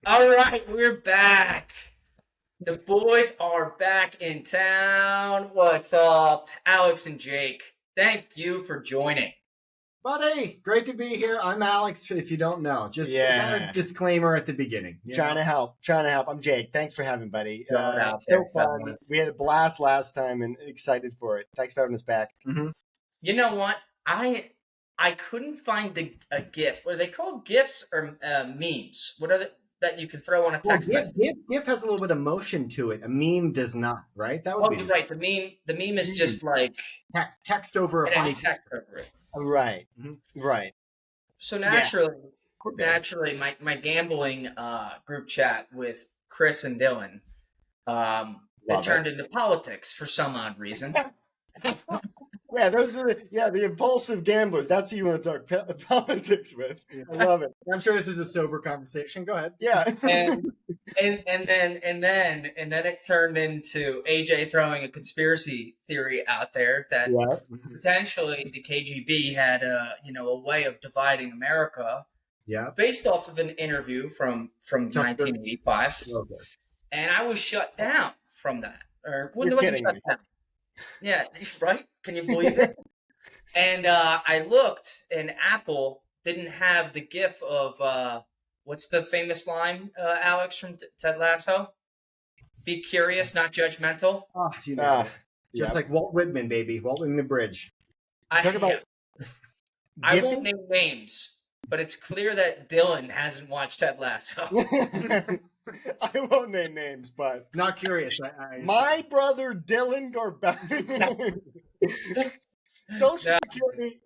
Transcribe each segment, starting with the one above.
All right, we're back. The boys are back in town. What's up, Alex and Jake? Thank you for joining. Buddy, great to be here. I'm Alex, if you don't know. Just got a disclaimer at the beginning. Trying to help. I'm Jake. Thanks for having, buddy. Throwing out So there, fun. fellas. We had a blast last time and excited for it. Thanks for having us back. Mm-hmm. You know what? I couldn't find a GIF. What are they called? GIFs or memes? What are they that you can throw on a Well, text message? GIF has a little bit of motion to it. A meme does not, right? That would Oh, be you're right. The meme is just like text over a it has funny text over it. Right. Mm-hmm. Right. So Yeah. naturally, my gambling group chat with Chris and Dylan, it turned into politics for some odd reason. Yeah, those are the impulsive gamblers. That's who you want to talk politics with. Yeah. I love it. I'm sure this is a sober conversation. Go ahead. Yeah. and then it turned into AJ throwing a conspiracy theory out there that potentially the KGB had a way of dividing America. Yeah. Based off of an interview from 1985. Okay. And I was shut down from that. Or You're wasn't kidding shut me. down. Yeah, right? Can you believe it? And I looked, and Apple didn't have the GIF of what's the famous line, Alex, from Ted Lasso? Be curious, not judgmental. Oh, just like Walt Whitman, baby. Walt Whitman Bridge. I I won't name names, but it's clear that Dylan hasn't watched Ted Lasso. I won't name names, but Not curious. my brother Dylan Garbell. Social Security.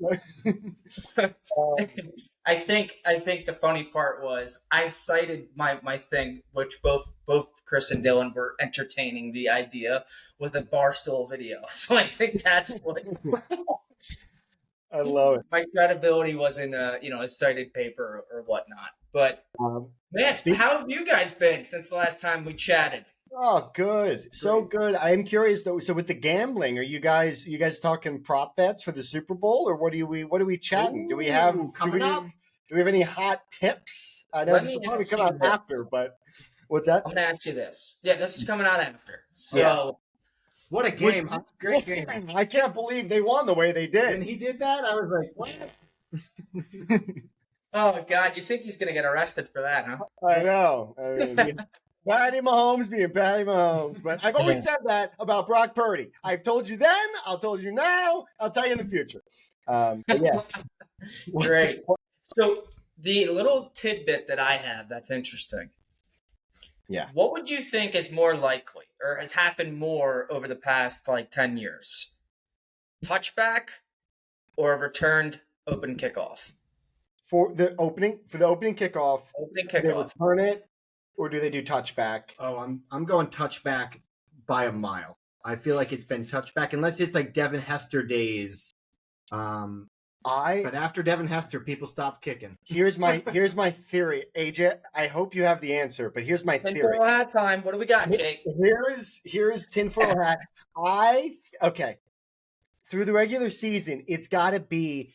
I think the funny part was I cited my thing, which both Chris and Dylan were entertaining the idea with a Barstool video. So I think that's what I love it. my credibility was in a cited paper or whatnot. But man, how have you guys been since the last time we chatted? Oh, good. So good. I'm curious though. So with the gambling, are you guys talking prop bets for the Super Bowl, or what are we chatting? Do we have any hot tips? I know this will probably come out after, but what's that? I'm gonna ask you this. Yeah, this is coming out after. So what a game! Great game! I can't believe they won the way they did. When he did that, I was like, "What?" Oh God, you think he's gonna get arrested for that, huh? I know. I mean, Patty Mahomes being Patty Mahomes. But I've always said that about Brock Purdy. I've told you then, I'll tell you now, I'll tell you in the future. But yeah. Great. So the little tidbit that I have that's interesting. Yeah. What would you think is more likely or has happened more over the past 10 years? Touchback or a returned open kickoff? For the opening kickoff. Opening Do they kickoff. return it or do they do touchback? Oh, I'm going touchback by a mile. I feel like it's been touchback unless it's like Devin Hester days. But after Devin Hester, people stopped kicking. Here's my theory, AJ. I hope you have the answer, but here's my theory. Tinfoil hat time. What do we got, Jake? Here's tinfoil hat. Through the regular season, it's gotta be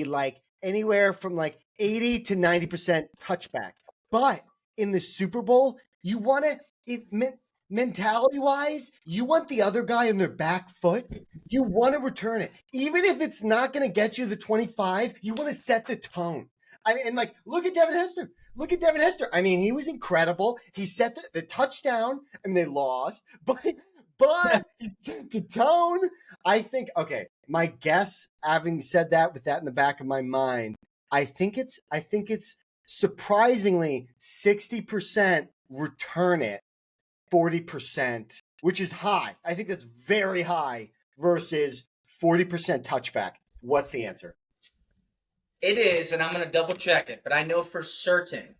like anywhere from like 80 to 90% touchback. But in the Super Bowl, you want to mentality-wise, you want the other guy on their back foot. You want to return it. Even if it's not going to get you the 25, you want to set the tone. I mean, and look at Devin Hester. I mean, he was incredible. He set the touchdown. I mean, they lost, but he set the tone. I think, okay, my guess, having said that with that in the back of my mind, I think it's surprisingly 60% return it, 40%, which is high. I think that's very high versus 40% touchback. What's the answer? It is, and I'm going to double check it, but I know for certain.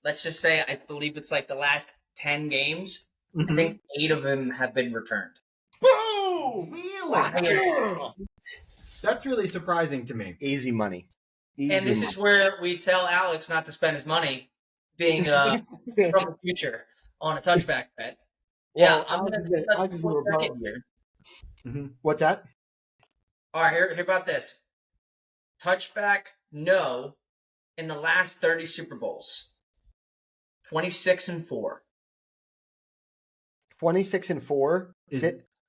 Let's just say I believe it's like the last 10 games. I think 8 of them have been returned. Boom! Really? That's really surprising to me. Easy money. And this is where we tell Alex not to spend his money being from the future on a touchback bet. Yeah, I'm going to here. What's that? All right, hear about this. Touchback, no, in the last 30 Super Bowls. 26-4. 26-4. Is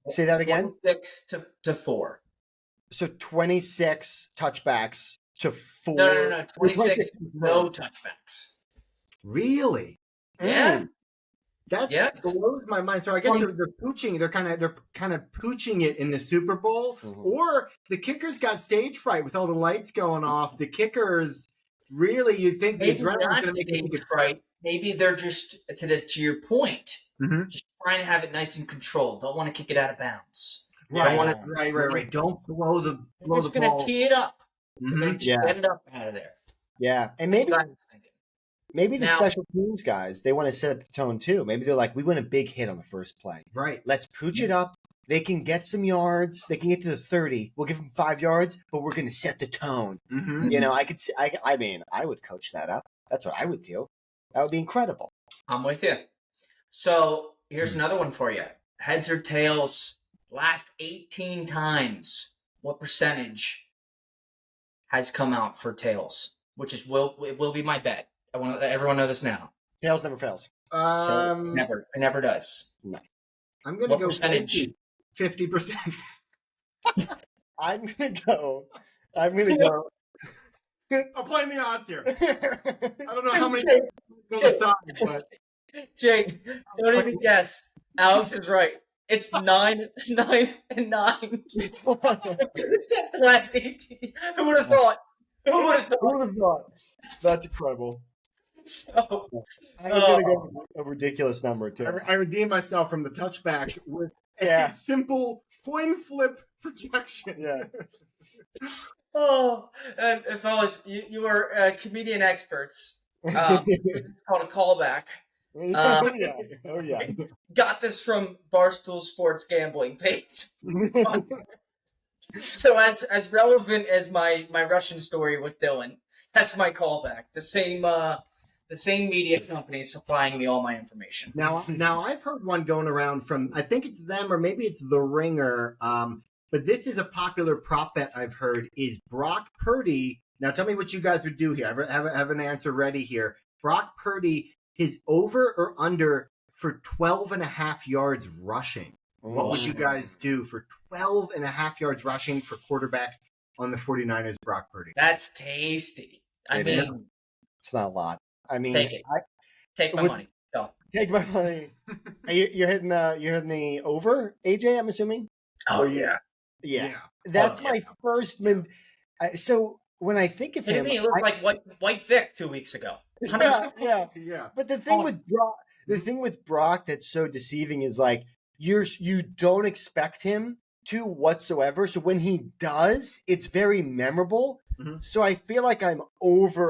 Say that again. 26-4. So 26 touchbacks to 4. No. 26 no touchbacks. really? Yeah. That Yes. blows my mind. So I guess they're pooching. They're kind of pooching it in the Super Bowl, or the kickers got stage fright with all the lights going off. The kickers really, you think the Maybe adrenaline's not going to make them stage think it's fright. Maybe they're just to your point, Mhm. just trying to have it nice and controlled. Don't want to kick it out of bounds. Right, Don't want right. Don't blow the They're just gonna ball. tee it up. They're Mhm. gonna just get it up out of there. Yeah, and That's what I was thinking. maybe the Now- special teams guys, they want to set the tone too. Maybe they're like, we want a big hit on the first play. Right. Let's pooch it up. They can get some yards. They can get to the 30. We'll give them 5 yards, but we're going to set the tone. Mhm. You know, I could see, I mean, I would coach that up. That's what I would do. That would be incredible. I'm with you. So here's another one for you. Heads or tails, last 18 times, what percentage has come out for tails? Which is it will be my bet. I want to let everyone know this now. Tails never fails. Never. It never does. I'm going to What go percentage? 50%. I'm going to go. I'm playing the odds here. I I don't know how many Jake, on the side, but Jake, don't even guess. Alex is right. It's 9, 9, 9. It's the last 18. Who would have thought? Who would have Who thought? would have thought? That's incredible. So, I'm going to go with a ridiculous number, too. I redeemed myself from the touchback with Yeah. a simple coin flip projection. Yeah. and fellas, you are comedian experts. It's called a callback. Oh, yeah. Oh, yeah. Got this from Barstool Sports gambling page. So as relevant as my Russian story with Dylan, that's my callback. The same media company supplying me all my information. Now I've heard one going around from, I think it's them or maybe it's The Ringer, but this is a popular prop bet I've heard, is Brock Purdy. Now tell me what you guys would do here. I have an answer ready here. Brock Purdy, his over or under for 12 and a half yards rushing. What would you guys do for 12 and a half yards rushing for quarterback on the 49ers, Brock Purdy? That's tasty. I It mean, is. It's not a lot. I mean, take it. Take my money. Go. Take my money. You're hitting the over, AJ, I'm assuming? Oh, Or you- yeah. Yeah. That's Oh, yeah. my first. So when I think of him, He looked like White Vic 2 weeks ago. 100%. Yeah. But the thing with Brock that's so deceiving is like you don't expect him to whatsoever. So when he does, it's very memorable. Mhm. So I feel like I'm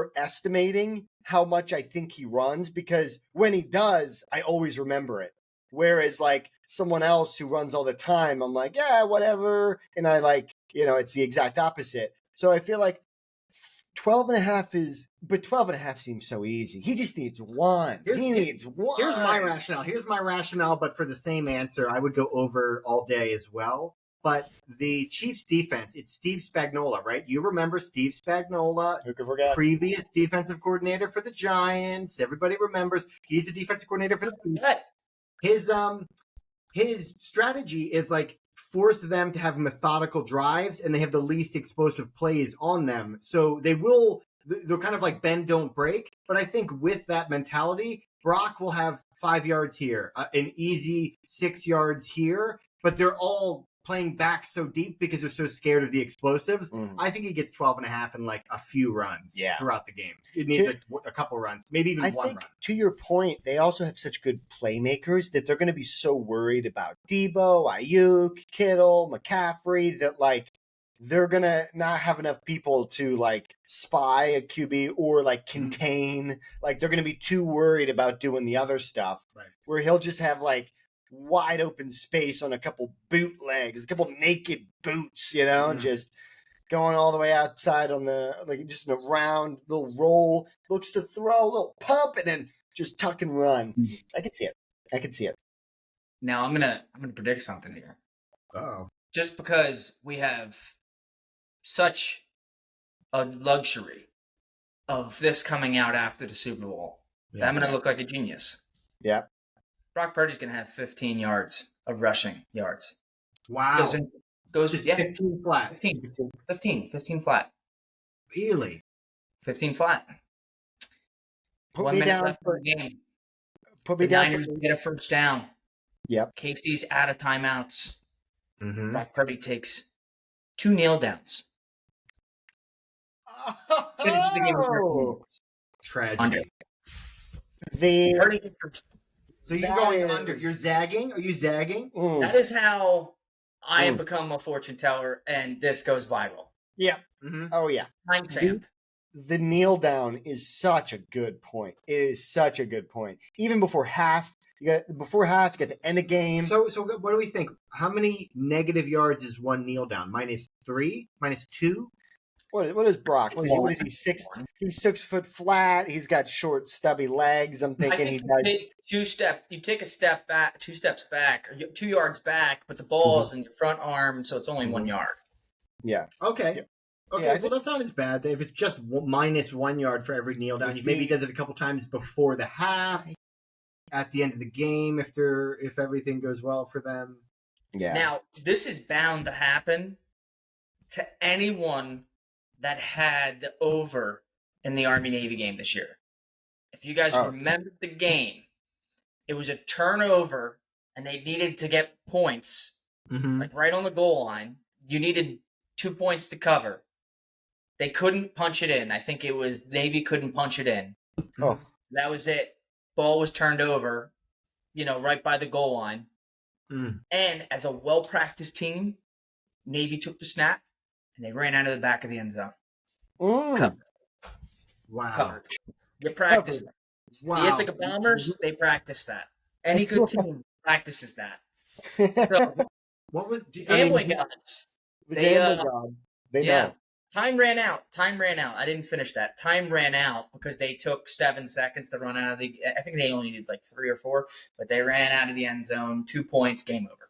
overestimating how much I think he runs, because when he does, I always remember it. Whereas like someone else who runs all the time, I'm like, yeah, whatever. And I like, it's the exact opposite. So I feel like 12 and a half but 12 and a half seems so easy. He just needs one. He needs one. Here's my rationale, but for the same answer, I would go over all day as well. But the Chiefs defense, it's Steve Spagnuolo, right? You remember Steve Spagnuolo, Who could forget? previous defensive coordinator for the Giants. Everybody remembers. He's a defensive coordinator for the Chiefs. His strategy is like force them to have methodical drives, and they have the least explosive plays on them. So they're kind of like bend, don't break. But I think with that mentality, Brock will have 5 yards here, an easy 6 yards here, but they're all playing back so deep because they're so scared of the explosives. Mhm. I think he gets 12 and a half in like a few runs throughout the game. It needs a couple runs, maybe even I one think, run. to your point, they also have such good playmakers that they're going to be so worried about Debo, Ayuk, Kittle, McCaffrey that like they're going to not have enough people to like spy a QB or like contain. Like they're going to be too worried about doing the other stuff. Right. Where he'll just have like wide open space on a couple bootlegs, a couple naked boots, just going all the way outside on the, like just in a round little roll, looks to throw, a little pump, and then just tuck and run. I can see it. Now I'm gonna predict something here. Uh-oh. Just because we have such a luxury of this coming out after the Super Bowl, Yeah. I'm going to look like a genius. Yeah. Brock Purdy's going to have 15 yards of rushing yards. Wow. Goes Just yeah, 15 flat. 15 flat. Really? 15 flat. Put 1 me minute down left for. in the game. Put The me down Niners for. get a first down. Yep. Casey's out of timeouts. Mm-hmm. Brock Purdy takes 2 kneel downs. Finishes the game with 13 Oh, yards. Tragedy. Under. the Purdy gets first. So you're That going is- under. You're zagging? Are you zagging? That is how I have Mm. become a fortune teller, and this goes viral. Yeah. Mm-hmm. Oh yeah. Timestamp. The kneel down is such a good point. It is such a good point. Even before half, you got the end of game. So what do we think? How many negative yards is one kneel down? -3? -2? What is Brock? What is he? He's 6 foot flat. He's got short, stubby legs. I'm I thinking he think does. you take a step back, 2 steps back, or 2 yards back, but the ball is in your front arm, so it's only 1 yard. Yeah. Okay. Yeah. Okay, Yeah, I well, that's not as bad. If it's just -1 yard for every kneel down, maybe he does it a couple times before the half, at the end of the game, if everything goes well for them. Yeah. Now, this is bound to happen to anyone that had the over in the Army-Navy game this year. If you guys remember the game, it was a turnover, and they needed to get points, Mm-hmm. like right on the goal line. You needed 2 points to cover. They couldn't punch it in. I think it was Navy couldn't punch it in. Oh. That was it. Ball was turned over, right by the goal line. Mm. And as a well-practiced team, Navy took the snap, and they ran out of the back of the end zone. Mm. Wow. Covered. You practice that. Wow. The Ithaca Bombers, they practice that. Any good team practices that. So, What was gambling gods. The They, gambling gods. They know. Time ran out. I didn't finish that. Time ran out because they took 7 seconds to run out of the. I think they only needed like 3 or 4, but they ran out of the end zone. 2 points, game over.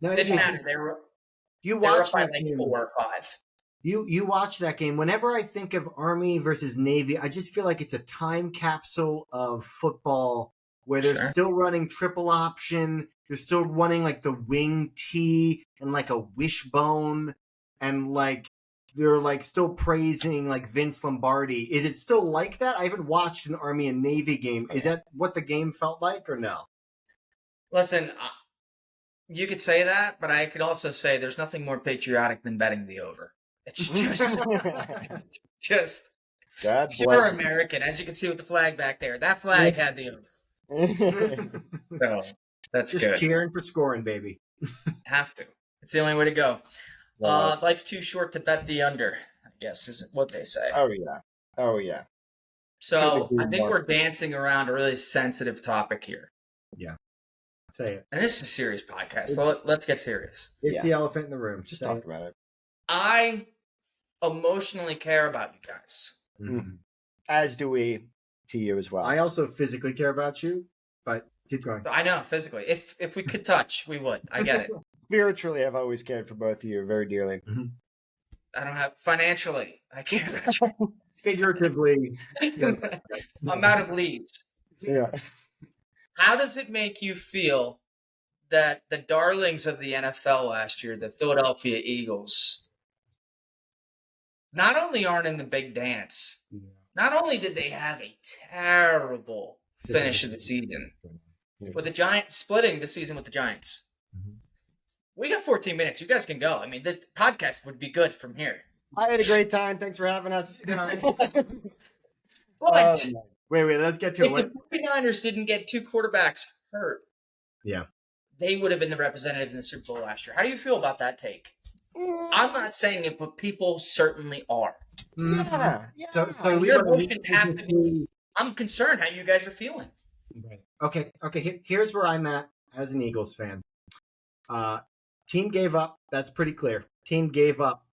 Now, Didn't matter. They were up by like 4 or 5. You watch that game. Whenever I think of Army versus Navy, I just feel like it's a time capsule of football where they're still running triple option. They're still running like the wing T and like a wishbone, and like they're like still praising like Vince Lombardi. Is it still like that? I haven't watched an Army and Navy game. Is that what the game felt like, or no? Listen, you could say that, but I could also say there's nothing more patriotic than betting the over. It's just God pure bless. American, as you can see with the flag back there. That flag had the over. So that's Just good. cheering for scoring, baby. Have to. It's the only way to go. Life's too short to bet the under, I guess, is what they say. Oh yeah. So I think we're dancing around a really sensitive topic here. Say it. And this is a serious podcast, so let's get serious. It's the elephant in the room. Just talk about it. I emotionally care about you guys. Mhm. As do we to you as well. I also physically care about you, but keep going. I know, physically. If we could touch, we would. I get it. Spiritually, I've always cared for both of you very dearly. I don't have financially. I care about you. Figuratively. I'm out of leads. Yeah. How does it make you feel that the darlings of the NFL last year, the Philadelphia Eagles, not only aren't in the big dance, not only did they have a terrible finish of the season with the Giants splitting the season with the Giants. We got 14 minutes. You guys can go. I mean, the podcast would be good from here. I had a great time. Thanks for having us. But Wait, let's get to if it. the 49ers didn't get 2 quarterbacks hurt, they would have been the representative in the Super Bowl last year. How do you feel about that take? I'm not saying it, but people certainly are. Yeah. So Your emotions have to be. I'm concerned how you guys are feeling. Okay. Here's where I'm at as an Eagles fan. Team gave up. That's pretty clear. Team gave up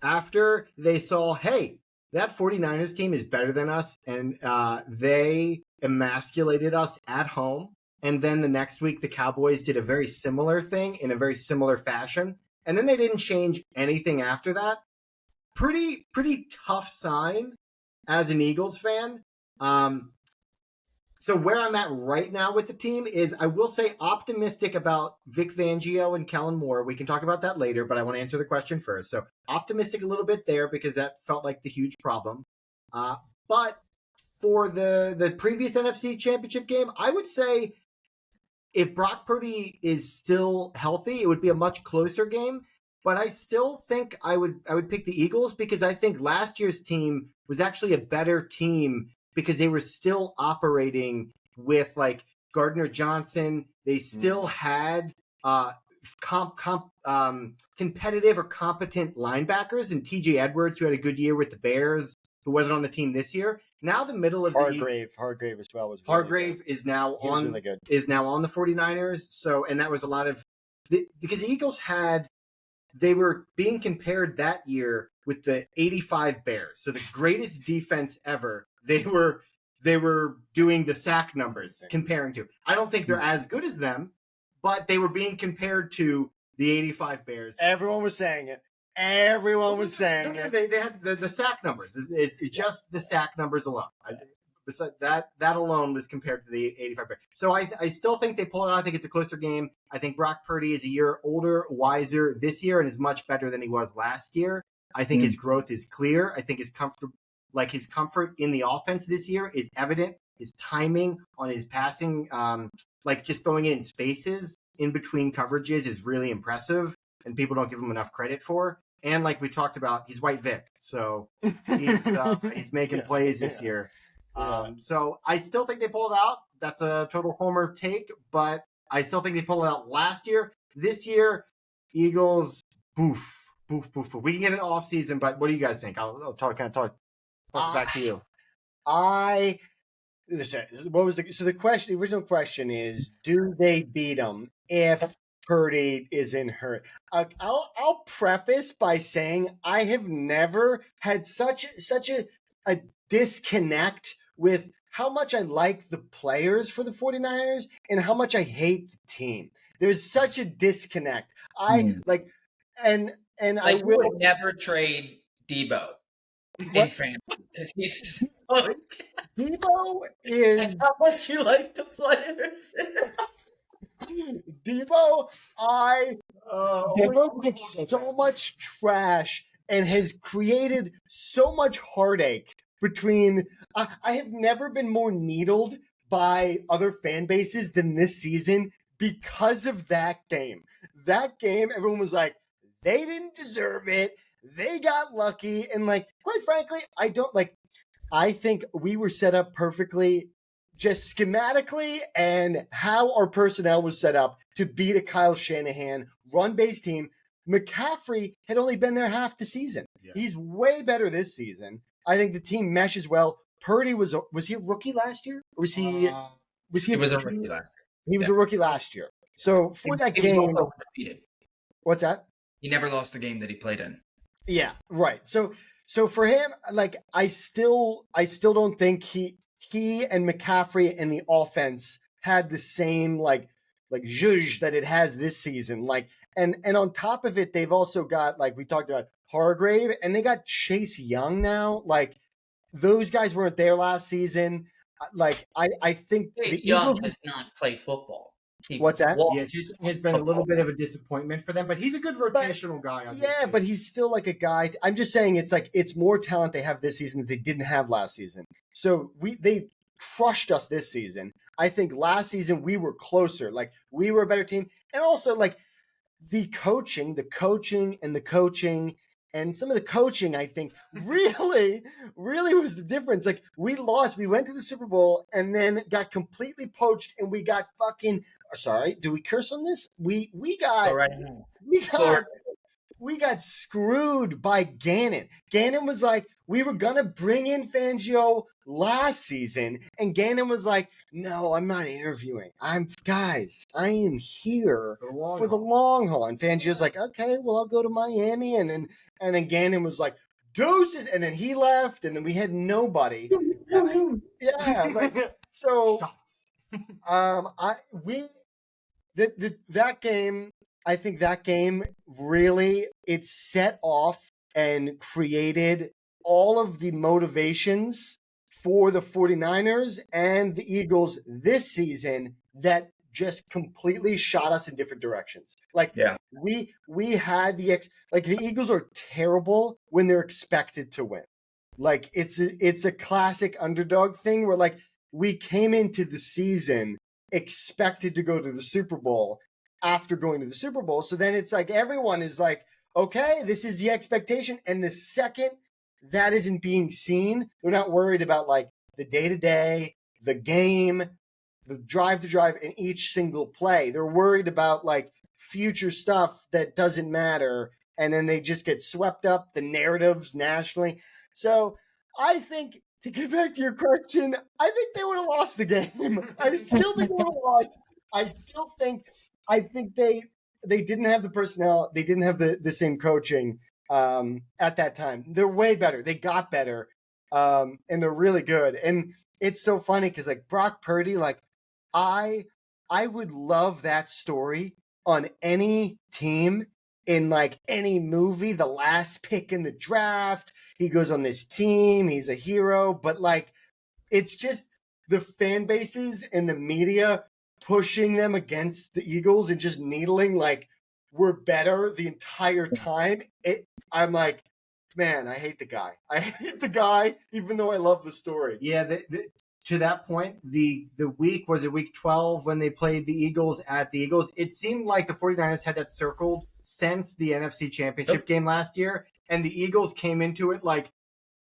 after they saw, hey, that 49ers team is better than us, and they emasculated us at home. And then the next week, the Cowboys did a very similar thing in a very similar fashion. And then they didn't change anything after that. Pretty tough sign as an Eagles fan. So where I'm at right now with the team is, I will say, optimistic about Vic Fangio and Kellen Moore. We can talk about that later, but I want to answer the question first. So optimistic a little bit there because that felt like the huge problem. But for the previous NFC Championship game, I would say if Brock Purdy is still healthy, it would be a much closer game. But I still think I would pick the Eagles because I think last year's team was actually a better team because they were still operating with like Gardner Johnson. They still had competitive or competent linebackers, and TJ Edwards, who had a good year with the Bears, who wasn't on the team this year. Now the middle of Hargrave as well was really Hargrave good. is now He was on really good. is now on the 49ers. So, and that was a lot of because the Eagles they were being compared that year with the 85 Bears. So the greatest defense ever. They were doing the sack numbers comparing to. I don't think they're as good as them, but they were being compared to the 85 Bears. Everyone was saying it. Everyone was saying it. They had the sack numbers. It's just the sack numbers alone. That alone was compared to the 85 Bears. So I still think they pull it out. I think it's a closer game. I think Brock Purdy is a year older, wiser this year, and is much better than he was last year. I think his growth is clear. I think his comfort in the offense this year is evident. His timing on his passing, like just throwing it in spaces in between coverages, is really impressive, and people don't give him enough credit for. And like we talked about, he's White Vic, so he's making plays this year. So I still think they pulled it out. That's a total homer take, but I still think they pulled it out last year. This year, Eagles, boof. We can get an off season, but what do you guys think? I'll toss it back to you. What was the original question is, do they beat them if Purdy isn't hurt? I'll preface by saying I have never had such a disconnect with how much I like the players for the 49ers and how much I hate the team. There's such a disconnect. I will never trade Debo in fantasy because he's Debo is that's how much you like the players. Debo makes so much trash and has created so much heartache between. I have never been more needled by other fan bases than this season because of that game. That game, everyone was like, they didn't deserve it. They got lucky. And like, quite frankly, I think we were set up perfectly just schematically and how our personnel was set up to beat a Kyle Shanahan run-based team. McCaffrey had only been there half the season. Yeah. He's way better this season. I think the team meshes well. Purdy was he a rookie last year? Or was he a rookie last year? He was a rookie last year. So for that game, what's that? He never lost a game that he played in. Yeah, right. So for him, like I still don't think he and McCaffrey and the offense had the same like zhuzh that it has this season. Like and on top of it, they've also got, like we talked about, Hargrave, and they got Chase Young now. Like those guys weren't there last season. Like I think Chase Young does not play football. What's that? Yeah, it just has been a little bit of a disappointment for them, but he's a good rotational guy. Yeah, but he's still like a guy. I'm just saying it's more talent they have this season that they didn't have last season. So they crushed us this season. I think last season we were closer. Like we were a better team. And also like the coaching, and some of the coaching, I think, really was the difference. Like we lost, we went to the Super Bowl and then got completely poached, and we got fucking. Sorry, do we curse on this? We got screwed by Gannon. Gannon was like, we were gonna bring in Fangio last season, and Gannon was like, no, I'm not interviewing. I am here for the long haul. And Fangio's like, okay, well, I'll go to Miami, and then Gannon was like, deuces, and then he left, and then we had nobody. So that game, I think that game really, it set off and created all of the motivations for the 49ers and the Eagles this season that just completely shot us in different directions. Like Yeah. we had the Eagles are terrible when they're expected to win. Like it's a classic underdog thing where like we came into the season expected to go to the Super Bowl after going to the Super Bowl. So then it's like everyone is like, okay, this is the expectation. And the second that isn't being seen, they're not worried about like the day-to-day, the game, the drive-to-drive in each single play. They're worried about like future stuff that doesn't matter. And then they just get swept up, the narratives nationally. So I think, to get back to your question, I think they would have lost the game. I still think they would have lost. I think they didn't have the personnel. They didn't have the same coaching at that time. They're way better. They got better, and they're really good. And it's so funny because like Brock Purdy, like I would love that story on any team in like any movie. The last pick in the draft, he goes on this team. He's a hero, but like it's just the fan bases and the media pushing them against the Eagles and just needling like we're better the entire time. I'm like, man, I hate the guy. I hate the guy, even though I love the story. Yeah, to that point, the week, was it week 12 when they played the Eagles at the Eagles? It seemed like the 49ers had that circled since the NFC Championship game last year, and the Eagles came into it like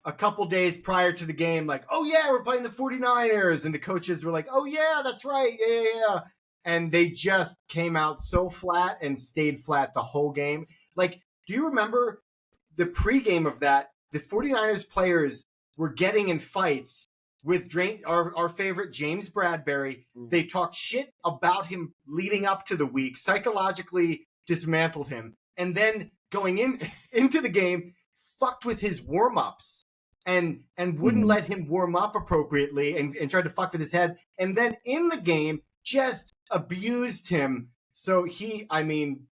a couple days prior to the game, like, oh yeah, we're playing the 49ers, and the coaches were like, oh yeah, that's right, yeah. And they just came out so flat and stayed flat the whole game. Like, do you remember the pregame of that? The 49ers players were getting in fights with our favorite James Bradbury. They talked shit about him leading up to the week, psychologically dismantled him, and then going into the game, fucked with his warm-ups and wouldn't let him warm up appropriately and tried to fuck with his head. And then in the game, just abused him. So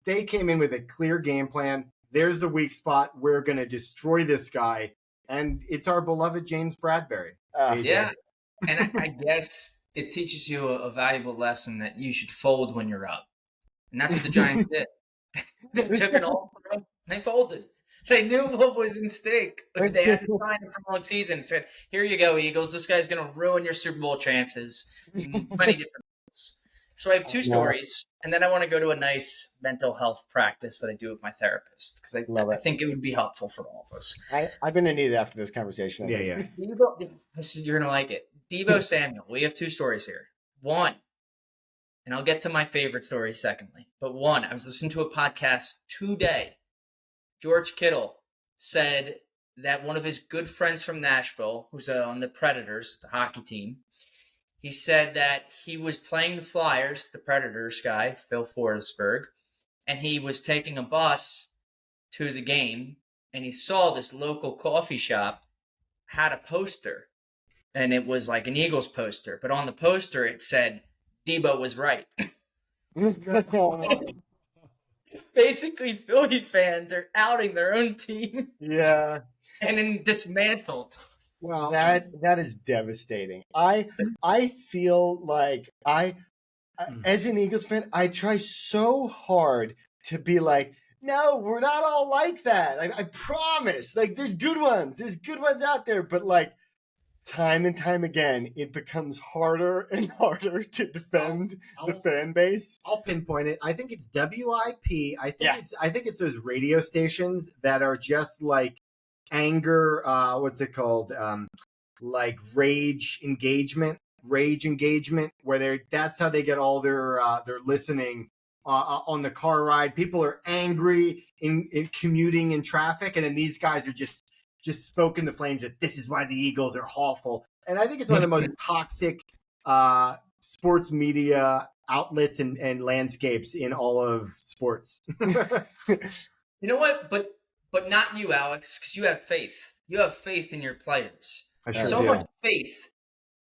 they came in with a clear game plan. There's a weak spot. We're going to destroy this guy. And it's our beloved James Bradbury. Yeah. And I guess it teaches you a valuable lesson that you should fold when you're up. And that's what the Giants did. They took it all and they folded. They knew what was in stake. They had to sign him for a long season and said, here you go, Eagles. This guy's going to ruin your Super Bowl chances in many different ways. So I have two stories, and then I want to go to a nice mental health practice that I do with my therapist because I think it would be helpful for all of us. I'm going to need it after this conversation. Yeah. You're going to like it. Deebo Samuel. We have two stories here. One, and I'll get to my favorite story secondly, but one, I was listening to a podcast today. George Kittle said that one of his good friends from Nashville, who's on the Predators, the hockey team, he said that he was playing the Flyers, the Predators guy, Phil Forsberg, and he was taking a bus to the game, and he saw this local coffee shop had a poster, and it was like an Eagles poster, but on the poster it said, Deebo was right. Basically, Philly fans are outing their own team. Yeah. And then dismantled. Wow. That is devastating. I feel like as an Eagles fan, I try so hard to be like, no, we're not all like that. I promise. Like, there's good ones. There's good ones out there. But like, time and time again, it becomes harder and harder to defend the fan base. I'll pinpoint it. I think it's WIP. I think it's those radio stations that are just like anger. What's it called? Like rage engagement, where that's how they get all their listening on the car ride. People are angry in commuting in traffic, and then these guys are just spoken the flames that this is why the Eagles are awful. And I think it's one of the most toxic sports media outlets and landscapes in all of sports. You know what? But not you, Alex, because you have faith. You have faith in your players. So much faith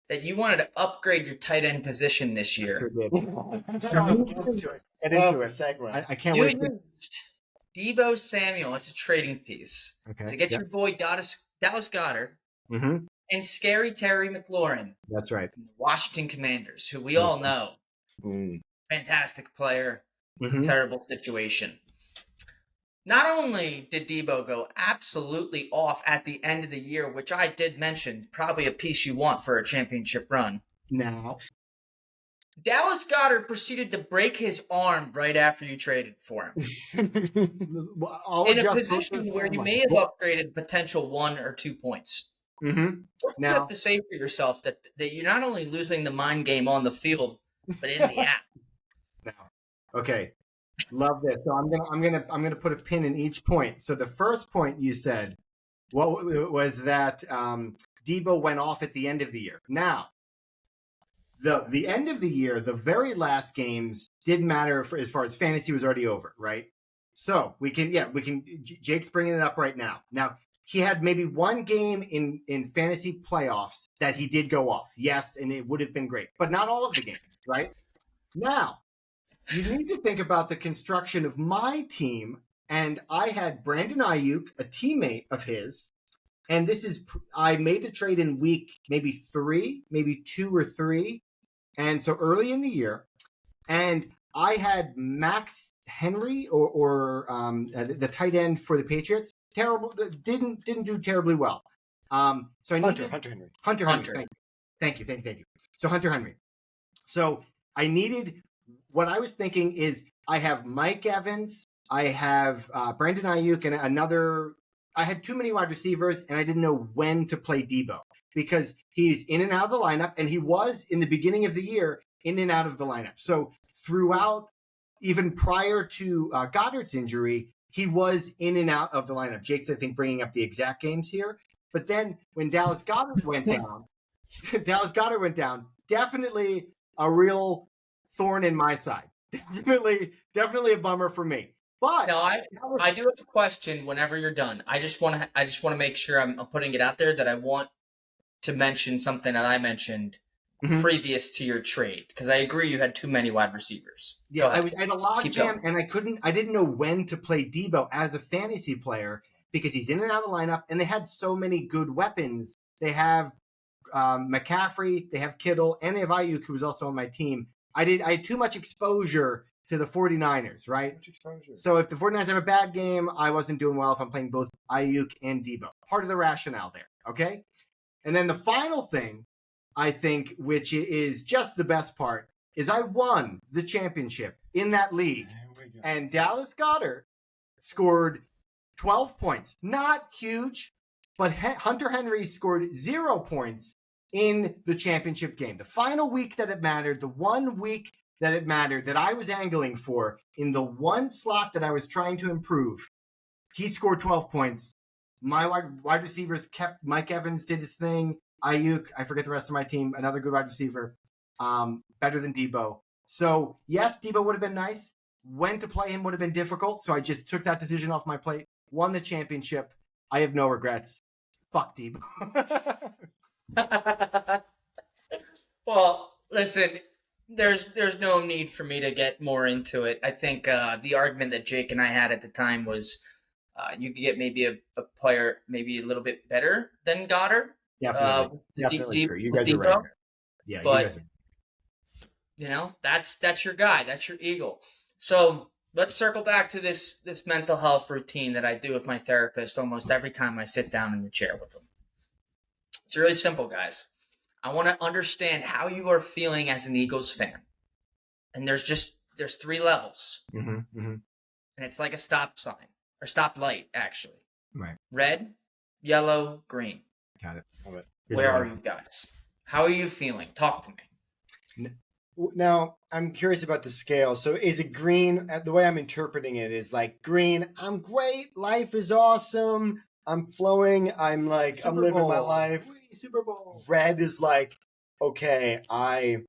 that you wanted to upgrade your tight end position this year. Get into it. I can't wait. Deebo Samuel as a trading piece to get your boy Dallas Goedert and scary Terry McLaurin That's right. from the Washington Commanders, who we all know, Mm. fantastic player, Mhm. terrible situation. Not only did Debo go absolutely off at the end of the year, which I did mention, probably a piece you want for a championship run, Now, Dallas Goedert proceeded to break his arm right after you traded for him. I'll In a adjust both position those where you timelines. may have upgraded potential 1 or 2 points. Mhm. What do you Now, have to say for yourself that you're not only losing the mind game on the field, but in the app? now, okay. Love this. So I'm gonna put a pin in each point. So the first point you said, what was that? Debo went off at the end of the year. Now, the end of the year, the very last games didn't matter as far as fantasy was already over, right? So we can. Jake's bringing it up right now. Now he had maybe one game in fantasy playoffs that he did go off. Yes, and it would have been great, but not all of the games, right? Now you need to think about the construction of my team, and I had Brandon Ayuk, a teammate of his, and this is I made the trade in week maybe 3, maybe 2 or 3, and so early in the year, and I had Max Henry or the tight end for the Patriots. Terrible, didn't do terribly well. So I needed Hunter Henry. Hunter Henry. Thank you. So Hunter Henry. So I needed. What I was thinking is I have Mike Evans, I have Brandon Ayuk, and another. I had too many wide receivers, and I didn't know when to play Debo because he's in and out of the lineup, and he was in the beginning of the year in and out of the lineup. So throughout, even prior to Goddard's injury, he was in and out of the lineup. Jake's, I think, bringing up the exact games here. But then when Dallas Goedert went down, definitely a real thorn in my side. Definitely a bummer for me. But Now, I do have a question whenever you're done. I just want to make sure I'm putting it out there that I want to mention something that I mentioned previous to your trade because I agree you had too many wide receivers. Yeah, I had a log jam and I didn't know when to play Debo as a fantasy player because he's in and out of the lineup and they had so many good weapons. They have McCaffrey, they have Kittle, and they have Ayuk, who was also on my team. I had too much exposure to the 49ers, right? So if the 49ers have a bad game, I wasn't doing well if I'm playing both Ayuk and Debo. Part of the rationale there, okay? And then the final thing, I think, which is just the best part, is I won the championship in that league. And Dallas Goedert scored 12 points. Not huge, but Hunter Henry scored 0 points in the championship game. The final week that it mattered, the 1 week that it mattered, that I was angling for in the one slot that I was trying to improve, he scored 12 points. My wide receivers kept. Mike Evans did his thing. Ayuk, I forget the rest of my team, another good wide receiver, better than Debo. So yes, Debo would have been nice. When to play him would have been difficult. So I just took that decision off my plate. Won the championship. I have no regrets. Fuck Debo. Well, listen, there's no need for me to get more into it. I think the argument that Jake and I had at the time was you could get maybe a player maybe a little bit better than Goddard. Definitely true. You guys are right. Yeah, but you guys are. That's your guy. That's your eagle. So let's circle back to this mental health routine that I do with my therapist almost every time I sit down in the chair with them. It's really simple, guys. I want to understand how you are feeling as an Eagles fan. And there's 3 levels. And it's like a stop sign or stop light, actually. Right. Red, yellow, green. Got it. Where are you guys? How are you feeling? Talk to me. Now, I'm curious about the scale. So is it green? The way I'm interpreting it is like green, I'm great. Life is awesome. I'm flowing. I'm like, I'm living my life. Super Bowl. Red is like, okay, I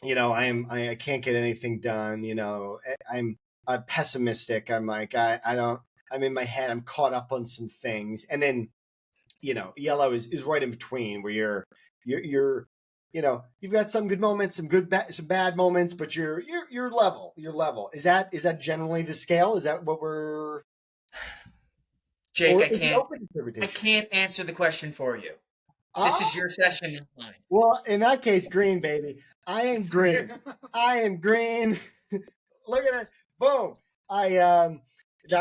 can't get anything done. I'm pessimistic. I'm like, I'm in my head. I'm caught up on some things. And then, yellow is right in between where you're you've got some good moments, some bad moments, but you're level. You're level. Is that generally the scale? Is that what we're? Jake, I can't answer the question for you. This is your session, not mine. Well, in that case, green, baby. I am green. I am green. Look at it. Boom. I'm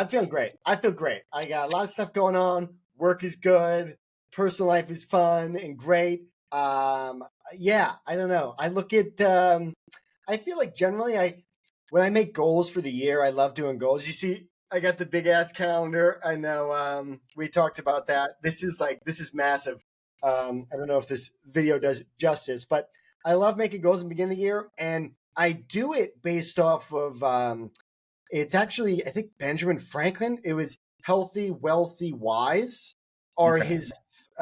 feeling great. I feel great. I got a lot of stuff going on. Work is good. Personal life is fun and great. Yeah, I don't know. I look at I feel like generally when I make goals for the year, I love doing goals. You see, I got the big ass calendar. I know we talked about that. This is massive. I don't know if this video does justice, but I love making goals in the beginning of the year, and I do it based off of it's actually, I think, Benjamin Franklin. It was healthy, wealthy, wise are Okay.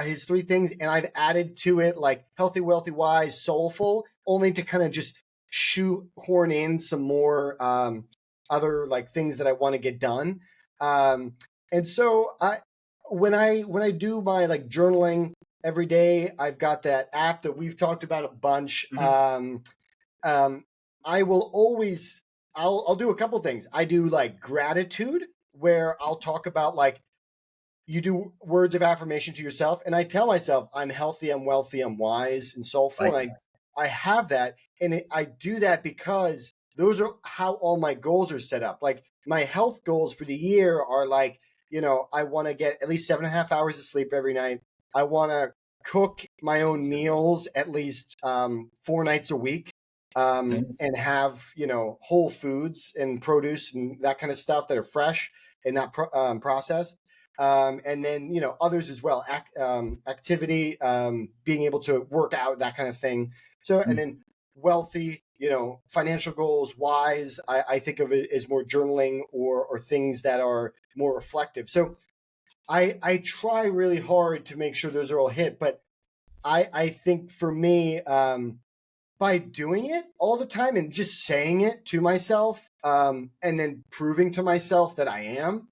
his three things, and I've added to it like healthy, wealthy, wise, soulful, only to kind of just shoehorn in some more other like things that I want to get done. And so when I do my like journaling every day, I've got that app that we've talked about a bunch. I will always I'll do a couple things. I do like gratitude where I'll talk about like you do words of affirmation to yourself, and I tell myself I'm healthy, I'm wealthy, I'm wise and soulful, Like, and I have that, and I do that because those are how all my goals are set up. Like my health goals for the year are like, I want to get at least 7.5 hours of sleep every night. I want to cook my own meals at least 4 nights a week, and have whole foods and produce and that kind of stuff that are fresh and not processed. And then others as well, activity, being able to work out, that kind of thing. So, and then wealthy, financial goals, wise, I think of it as more journaling or things that are more reflective. So I try really hard to make sure those are all hit, but I think for me, by doing it all the time and just saying it to myself, and then proving to myself that I am,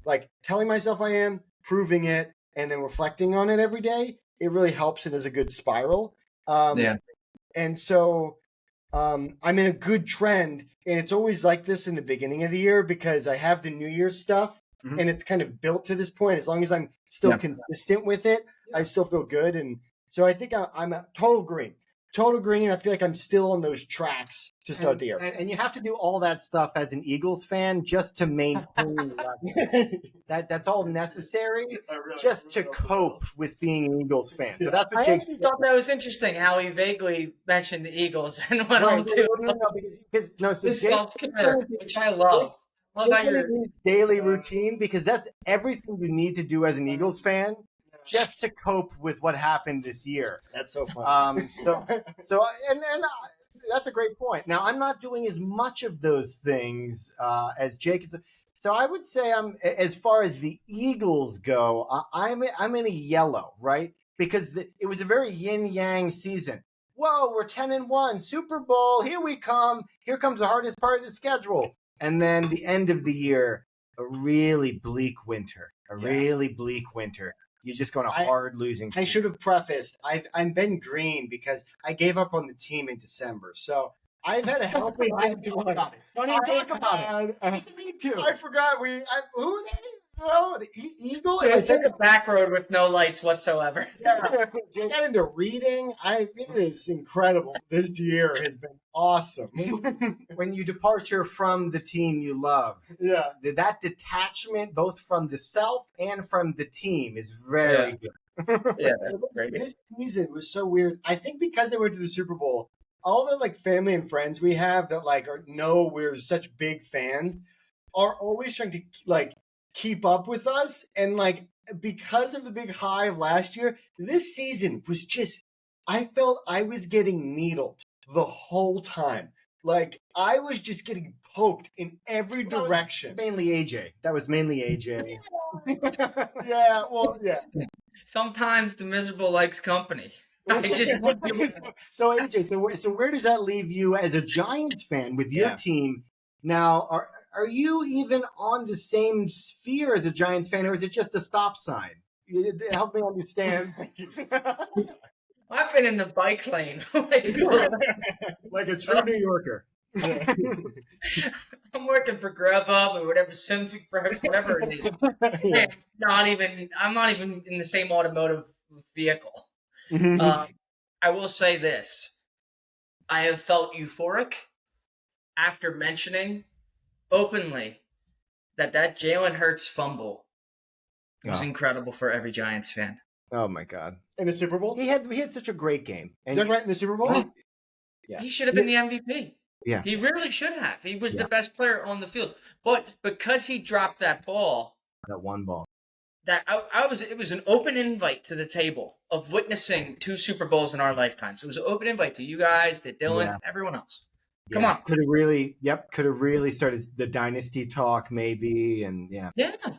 like telling myself I am, proving it, and then reflecting on it every day, it really helps it as a good spiral. yeah. And so I'm in a good trend, and it's always like this in the beginning of the year because I have the New Year's stuff, and it's kind of built to this point. As long as I'm still consistent with it, I still feel good. And so I think I'm a total green. Total green. I feel like I'm still on those tracks to start the year. And you have to do all that stuff as an Eagles fan just to maintain that's all necessary just to cope with being an Eagles fan. So that's what I Jake's actually thought that was interesting how he vaguely mentioned the Eagles and went on to so his Jake, self-care, which I love. Love how you're daily routine, because that's everything you need to do as an Eagles fan just to cope with what happened this year. That's so fun. So that's a great point. Now I'm not doing as much of those things as Jake. So I would say as far as the Eagles go, I'm in a yellow, right? Because it was a very yin yang season. Whoa, we're 10-1, Super Bowl. Here we come. Here comes the hardest part of the schedule. And then the end of the year, a really bleak winter. You're just going a hard losing season. I should have prefaced, I'm been green because I gave up on the team in December. So I've had a healthy Don't even talk about it. You need to. I forgot who are they? Oh, the Eagle. I took a back road with no lights whatsoever. Yeah, I got into reading. It is incredible. This year has been awesome. When you departure from the team you love, that detachment, both from the self and from the team, is very good. Yeah, that's great. This season was so weird. I think because they went to the Super Bowl, all the like family and friends we have that like know we're such big fans are always trying to like keep up with us, and like because of the big high of last year, this season was just, I felt I was getting needled the whole time. Like I was just getting poked in every direction. Mainly AJ. That was mainly AJ. Yeah, well, yeah. Sometimes the miserable likes company. I just So AJ, so where does that leave you as a Giants fan with your team? Now, are you even on the same sphere as a Giants fan, or is it just a stop sign? Help me understand. I've been in the bike lane. Like a true New Yorker. I'm working for Grubhub or whatever, whatever it is. I'm not even in the same automotive vehicle. I will say this. I have felt euphoric after mentioning openly that Jalen Hurts fumble was incredible for every Giants fan. Oh my God! In the Super Bowl? He had such a great game. And Right in the Super Bowl? yeah, He should have been the MVP. Yeah. He really should have. He was Yeah. the best player on the field. But because he dropped that ball, that one ball. that it was an open invite to the table of witnessing 2 Super Bowls in our lifetimes. It was an open invite to you guys, to Dylan, to everyone else. Come on. Could have really started the dynasty talk maybe, and Yeah,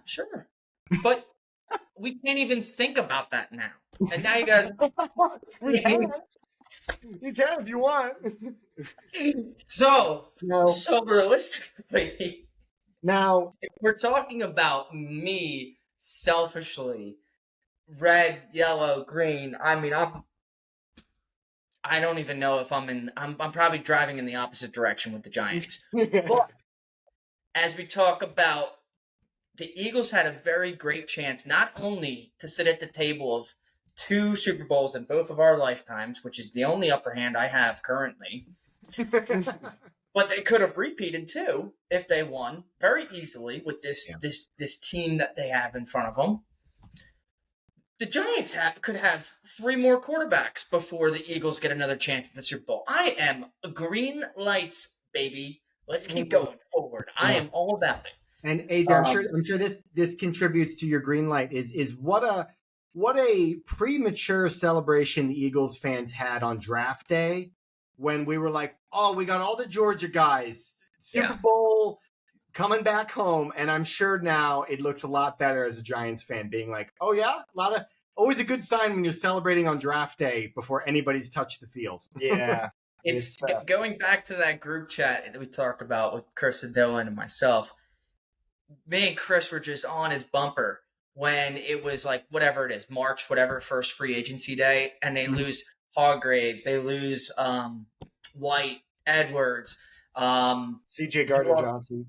sure. But we can't even think about that now. And now you guys You can if you want. So realistically, now if we're talking about me selfishly, red, yellow, green, I mean, I don't even know if I'm probably driving in the opposite direction with the Giants. But as we talk about, the Eagles had a very great chance not only to sit at the table of 2 Super Bowls in both of our lifetimes, which is the only upper hand I have currently, but they could have repeated too if they won very easily with this team that they have in front of them. The Giants could have 3 more quarterbacks before the Eagles get another chance at the Super Bowl. I am green lights, baby. Let's keep going forward. I am all about it. And AJ, I'm sure this contributes to your green light. Is what a premature celebration the Eagles fans had on draft day when we were like, oh, we got all the Georgia guys, Super Bowl coming back home, and I'm sure now it looks a lot better as a Giants fan being like, oh yeah, always a good sign when you're celebrating on draft day before anybody's touched the field. Yeah. It's going back to that group chat that we talked about with Chris and Dylan and myself. Me and Chris were just on his bumper when it was like whatever it is, March, whatever, first free agency day, and they lose Hargraves, they lose White, Edwards, C.J. Gardner-Johnson,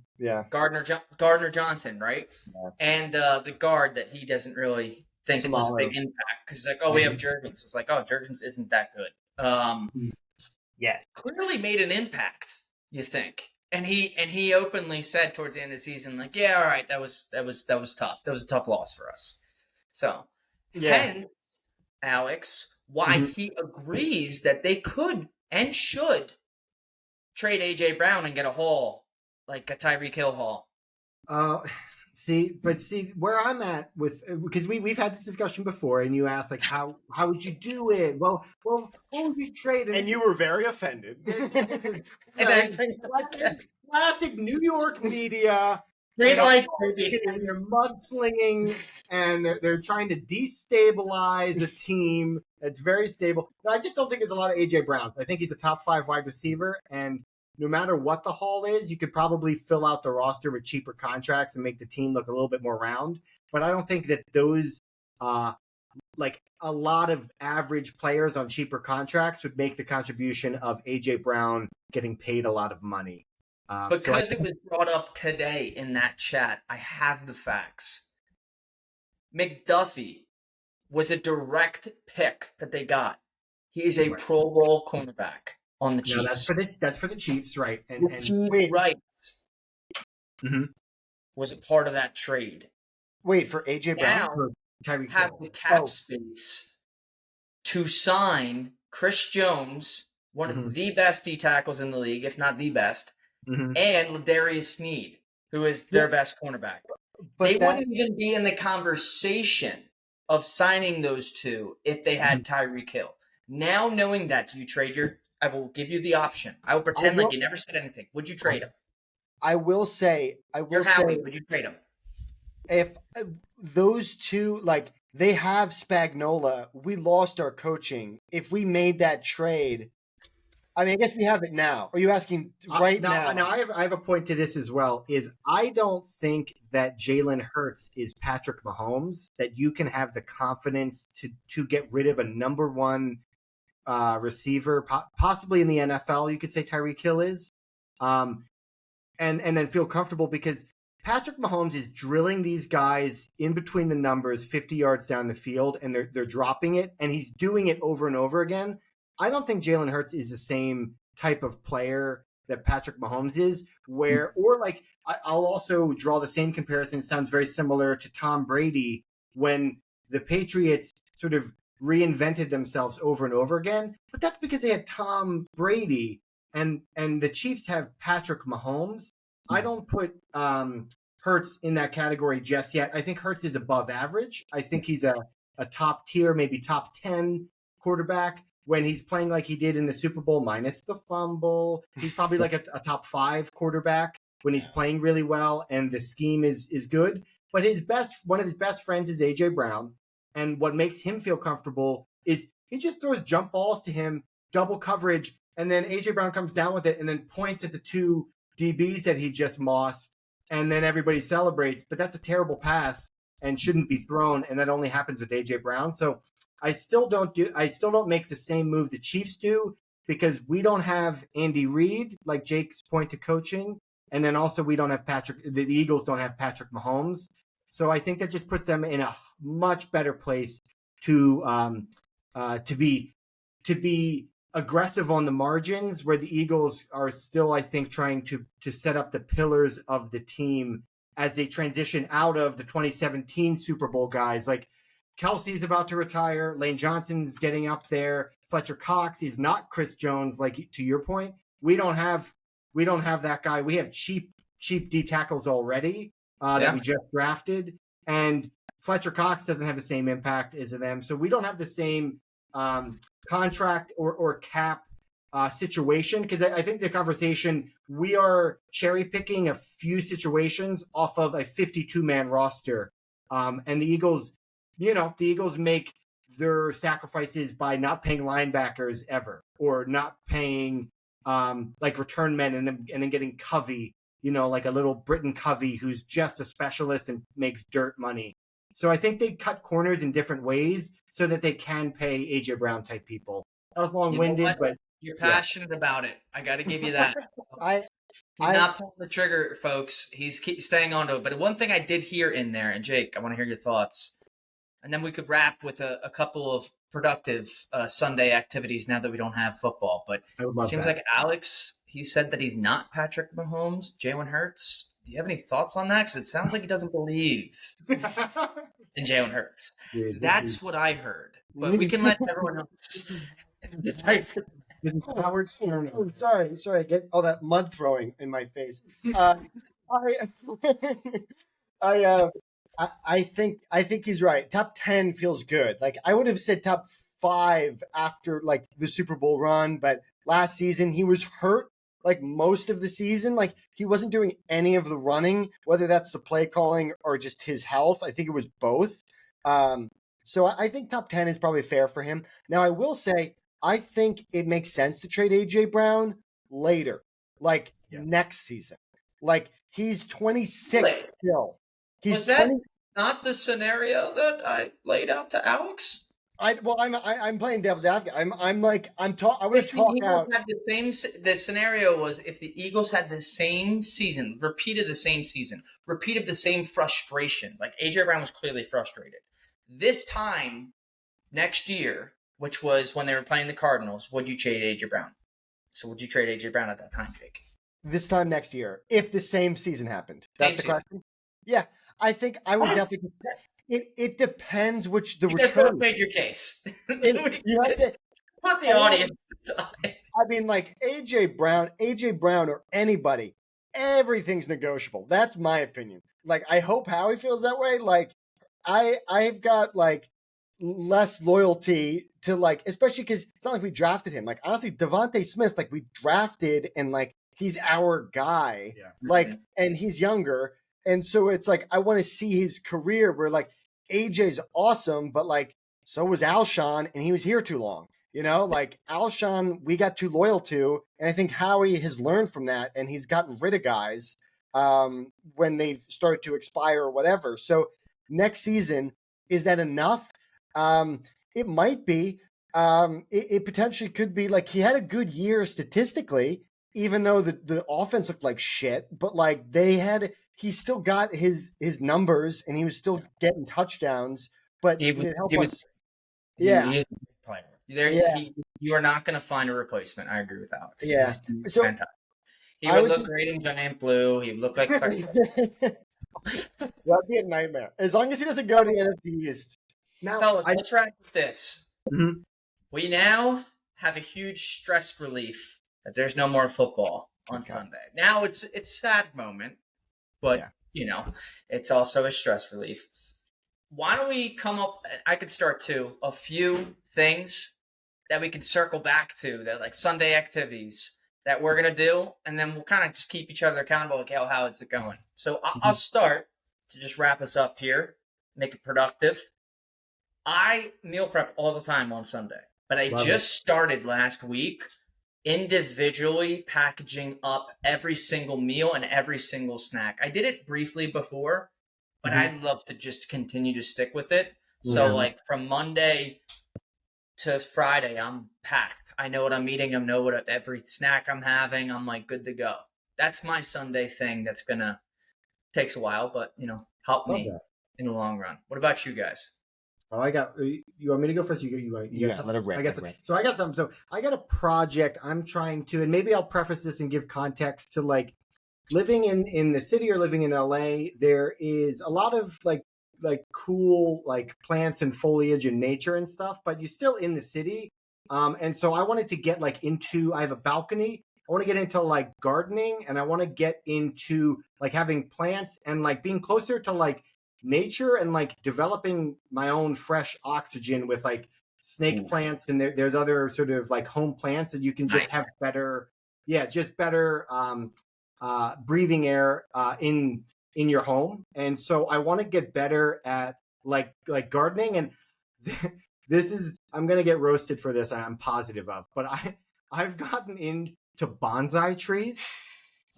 Gardner Johnson, right? Yeah. And the guard that he doesn't really think it was a big impact because like, oh, we have Jurgens. It's like, oh, Jurgens isn't that good. Clearly made an impact. You think? And he openly said towards the end of the season, like, yeah, all right, that was tough. That was a tough loss for us. So, hence, Alex, why he agrees that they could and should trade A.J. Brown and get a haul, like a Tyreek Hill haul. See where I'm at with, because we've had this discussion before, and you asked like how would you do it? Well, who would you trade? And you were very offended. This is classic New York media. They're mudslinging, and they're trying to destabilize a team that's very stable. No, I just don't think there's a lot of A.J. Brown. I think he's a top 5 wide receiver, and no matter what the haul is, you could probably fill out the roster with cheaper contracts and make the team look a little bit more round. But I don't think that those, like a lot of average players on cheaper contracts would make the contribution of A.J. Brown getting paid a lot of money. Because it was brought up today in that chat, I have the facts. McDuffie was a direct pick that they got. He is a Pro Bowl cornerback on the Chiefs. No, that's for the Chiefs, right? And Rights was a part of that trade. Wait, for A.J. Brown? Now have the cap space to sign Chris Jones, one of the best D tackles in the league, if not the best, and Ladarius Sneed, who is their best cornerback. But they wouldn't even be in the conversation of signing those two if they had Tyreek Hill. Now knowing that, do you trade I will give you the option. I will pretend like you never said anything. Would you trade him? I will say, would you trade him? If those two, like, they have Spagnuolo, we lost our coaching. If we made that trade, I mean, I guess we have it now. Are you asking now? Now, I have a point to this as well, is I don't think that Jalen Hurts is Patrick Mahomes, that you can have the confidence to get rid of a number 1 receiver, possibly in the NFL, you could say Tyreek Hill is, and then feel comfortable, because Patrick Mahomes is drilling these guys in between the numbers 50 yards down the field, and they're dropping it, and he's doing it over and over again. I don't think Jalen Hurts is the same type of player that Patrick Mahomes is, I'll also draw the same comparison. It sounds very similar to Tom Brady when the Patriots sort of reinvented themselves over and over again, but that's because they had Tom Brady, and the Chiefs have Patrick Mahomes. I don't put Hurts in that category just yet. I think Hurts is above average. I think he's a top tier, maybe top 10 quarterback when he's playing like he did in the Super Bowl minus the fumble. He's probably like a top 5 quarterback when he's playing really well and the scheme is good. But one of his best friends is A.J. Brown. And what makes him feel comfortable is he just throws jump balls to him, double coverage, and then A.J. Brown comes down with it and then points at the 2 DBs that he just mossed, and then everybody celebrates. But that's a terrible pass and shouldn't be thrown, and that only happens with A.J. Brown. So I still don't make the same move the Chiefs do, because we don't have Andy Reid, like Jake's point to coaching, and then also we don't have the Eagles don't have Patrick Mahomes. So I think that just puts them in a much better place to be aggressive on the margins, where the Eagles are still, I think, trying to set up the pillars of the team as they transition out of the 2017 Super Bowl guys. Like Kelsey's about to retire, Lane Johnson's getting up there, Fletcher Cox is not Chris Jones. Like, to your point, we don't have that guy. We have cheap D tackles already that we just drafted, and Fletcher Cox doesn't have the same impact as them. So we don't have the same contract or cap situation, because I think the conversation, we are cherry picking a few situations off of a 52-man roster, and the Eagles make their sacrifices by not paying linebackers ever, or not paying like return men, and then getting Covey, like a little Britton Covey who's just a specialist and makes dirt money. So I think they cut corners in different ways so that they can pay A.J. Brown type people. That was long-winded, but you're passionate about it. I got to give you that. He's not pulling the trigger, folks. He's staying on to it. But one thing I did hear in there, and Jake, I want to hear your thoughts, and then we could wrap with a couple of productive Sunday activities now that we don't have football. But it seems like Alex, he said that he's not Patrick Mahomes, Jalen Hurts. Do you have any thoughts on that? Because it sounds like he doesn't believe in Jalen Hurts. That's what I heard. But we can let everyone else decipher. Howard Stern. Oh, sorry. Get all that mud throwing in my face. I think he's right. Top 10 feels good. Like, I would have said top 5 after like the Super Bowl run, but last season he was hurt like most of the season. Like, he wasn't doing any of the running, whether that's the play calling or just his health. I think it was both. So I think top 10 is probably fair for him. Now, I will say, I think it makes sense to trade A.J. Brown later, like next season. Like, he's 26 still. Was that not the scenario that I laid out to Alex? I'm playing devil's advocate. I want to talk out. The scenario was if the Eagles had the same season, repeat of the same frustration. Like, A.J. Brown was clearly frustrated. This time next year, which was when they were playing the Cardinals, would you trade A.J. Brown? So would you trade A.J. Brown at that time, Jake? This time next year, if the same season happened. That's the question? Yeah, I think I would definitely. It depends which the return. You guys made your case. You have to put the audience aside. I mean, like, A.J. Brown or anybody, everything's negotiable. That's my opinion. Like, I hope Howie feels that way. Like, I've got like less loyalty to, like, especially because it's not like we drafted him. Like, honestly, Devontae Smith, like, we drafted and like he's our guy. Yeah. Like, and he's younger. And so it's like, I want to see his career where like AJ's awesome, but like, so was Alshon, and he was here too long. Like, Alshon, we got too loyal to. And I think Howie has learned from that, and he's gotten rid of guys when they started to expire or whatever. So next season, is that enough? It might be. It potentially could be. Like, he had a good year statistically, even though the offense looked like shit. But like, he still got his numbers and he was still getting touchdowns, but He did was it help he was us? Yeah, he's a great player. There yeah, you are not going to find a replacement. I agree with Alex. yeah. He's So fantastic. He I would was look just great in Giant Blue. He would look like that'd be a nightmare. As long as he doesn't go to the NFC East. Now, fellas. Let's wrap with this. Mhm. We now have a huge stress relief that there's no more football on Okay. Sunday. Now it's a sad moment, but it's also a stress relief. Why don't we come up? I could start too. A few things that we can circle back to that like Sunday activities that we're gonna do, and then we'll kind of just keep each other accountable. Like, how is it going? So I'll start to just wrap us up here, make it productive. I meal prep all the time on Sunday, but I Love just started last week individually packaging up every single meal and every single snack. I did it briefly before, but I'd love to just continue to stick with it. So, Yeah. like from Monday to Friday, I'm packed. I know what I'm eating. I know what every snack I'm having. I'm like good to go. That's my Sunday thing. That's gonna takes a while, but help Love me that. in the long run. What about you guys? Oh, I got. You want me to go first? You got Yeah, something? let it rip, I got let it some. rip. So I got something. So I got a project I'm trying to, and maybe I'll preface this and give context to like living in the city or living in LA. There is a lot of like cool like plants and foliage and nature and stuff, but you're still in the city. And so I wanted to get like into. I have a balcony. I want to get into like gardening, and I want to get into like having plants and like being closer to like nature and like developing my own fresh oxygen with like snake Ooh. plants, and there's other sort of like home plants that you can just have Nice. better, just better breathing air in your home. And so I want to get better at like gardening, and this is, I'm gonna get roasted for this, I'm positive of, but I've gotten into bonsai trees.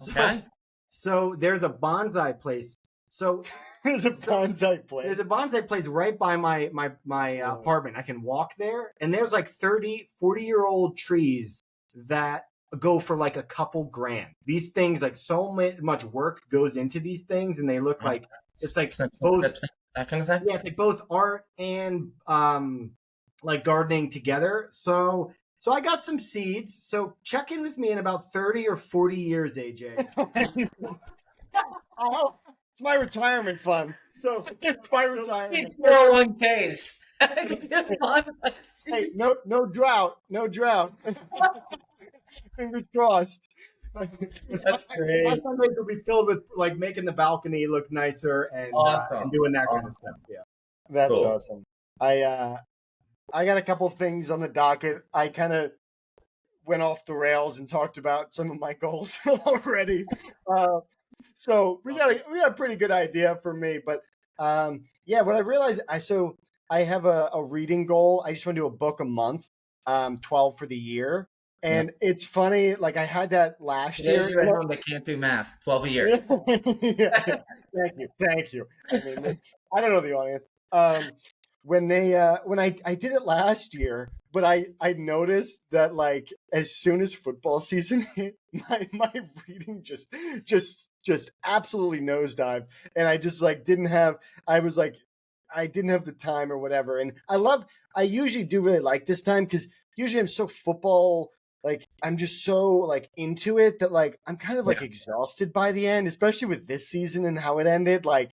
Okay. So there's a bonsai place. So There's a bonsai place. there's a bonsai place right by my apartment. I can walk there, and there's like 30, 40-year-old trees that go for like a couple grand. These things, like so much work goes into these things, and they look like it's like both, that kind of thing. yeah, it's like both art and like gardening together. So I got some seeds. So check in with me in about 30 or 40 years, AJ. Oh, it's my retirement fund. So it's my retirement. 401ks. Hey, no drought, no drought. Fingers crossed. That's My great. Sundays will be filled with like making the balcony look nicer and Awesome. doing that kind of stuff. Yeah. That's Cool. awesome. I got a couple things on the docket. I kind of went off the rails and talked about some of my goals already. So we got a pretty good idea for me. But yeah, what I realized, I have a reading goal. I just want to do a book a month, 12 for the year. And it's funny, like I had that last For year. those of you at home that can't do math, 12 a year. Yeah. Thank you. I mean, I don't know the audience. When I did it last year, but I noticed that like as soon as football season hit, my reading just absolutely nosedived, and I just like didn't have. I was like, I didn't have the time or whatever. And I usually do really like this time because usually I'm so football. Like I'm just so like into it that like I'm kind of like exhausted by the end, especially with this season and how it ended. Like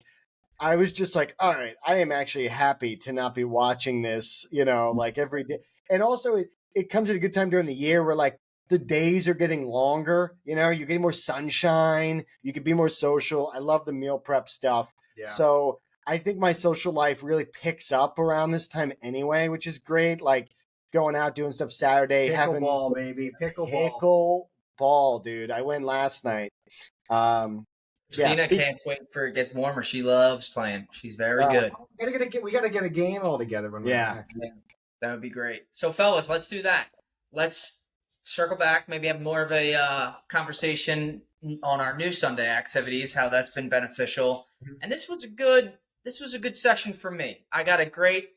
I was just like, all right, I am actually happy to not be watching this, like every day. And also it comes at a good time during the year where like the days are getting longer, you're getting more sunshine, you can be more social. I love the meal prep stuff. Yeah. So I think my social life really picks up around this time anyway, which is great. Like going out doing stuff Saturday, having Pickleball, baby. pickleball, dude. I went last night. Christina can't wait for it gets warmer. She loves playing. She's very good. We gotta get a game all together when we're back. Yeah, that would be great. So, fellas, let's do that. Let's circle back. Maybe have more of a conversation on our new Sunday activities. How that's been beneficial. And this was a good session for me. I had a great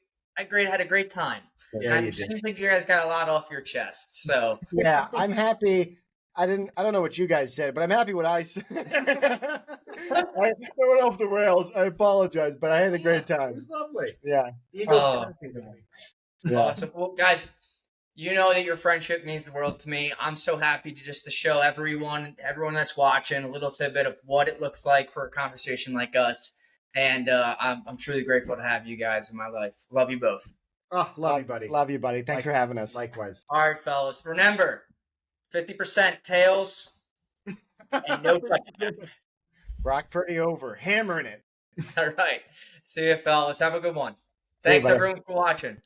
time. Yeah, And it seems like you guys got a lot off your chest. So yeah, I'm happy. I don't know what you guys said, but I'm happy what I said. I went off the rails. I apologize, but I had a great It time. was lovely. Yeah. Eagles. Oh. Yeah. Awesome. Well, guys, you know that your friendship means the world to me. I'm so happy to show everyone that's watching a little tidbit of what it looks like for a conversation like us. And I'm truly grateful to have you guys in my life. Love you both. Oh, love you, buddy. Love you, buddy. Thanks for having us. Likewise. All right, fellas. Remember, 50% tails and no touchdown. Brock Purdy over. Hammering it. All right. See you, fellas. Have a good one. See you, Thanks, buddy. everyone, for watching.